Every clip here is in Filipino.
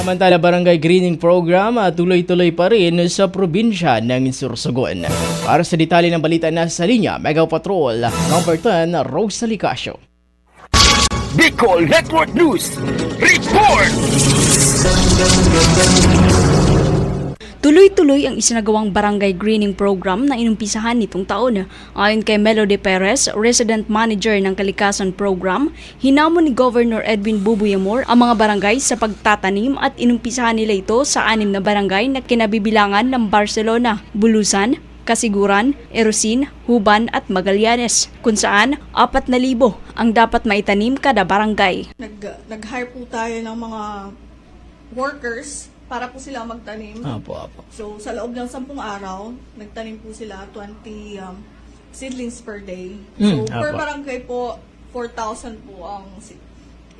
Samantala, barangay greening program tuloy-tuloy pa rin sa probinsya ng Sorsogon. Para sa detalye ng balita na sa linya, Mega Patrol, number 10, Rosalie Casio. Bicol Network News Report! Tuloy-tuloy ang isinagawang barangay greening program na inumpisahan nitong taon. Ayon kay Melody Perez, resident manager ng Kalikasan Program, hinamon ni Governor Edwin Bubuyamor ang mga barangay sa pagtatanim at inumpisahan nila ito sa 6 na barangay na kinabibilangan ng Barcelona, Bulusan, Kasiguran, Erosin, Huban at Magallanes, kung saan 4,000 ang dapat maitanim kada barangay. Nag-hire po tayo ng mga workers para po sila magtanim. Apo. So, sa loob ng 10 araw, nagtanim po sila 20 seedlings per day. So, per barangay po, 4,000 po ang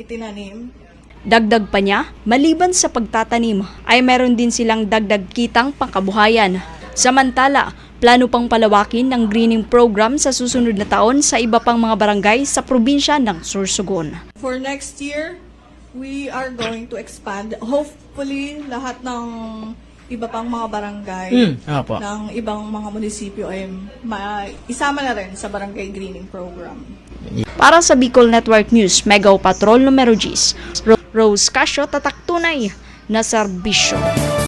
itinanim. Dagdag pa niya, maliban sa pagtatanim, ay meron din silang dagdag kitang pangkabuhayan. Samantala, plano pang palawakin ng greening program sa susunod na taon sa iba pang mga barangay sa probinsya ng Sorsogon. For next year, we are going to expand. Hopefully, lahat ng iba pang mga barangay ng ibang mga munisipyo ay isama na rin sa barangay greening program. Para sa Bicol Network News, Mega Patrol numero 10, Rose Casio, tatak tunay na serbisyo.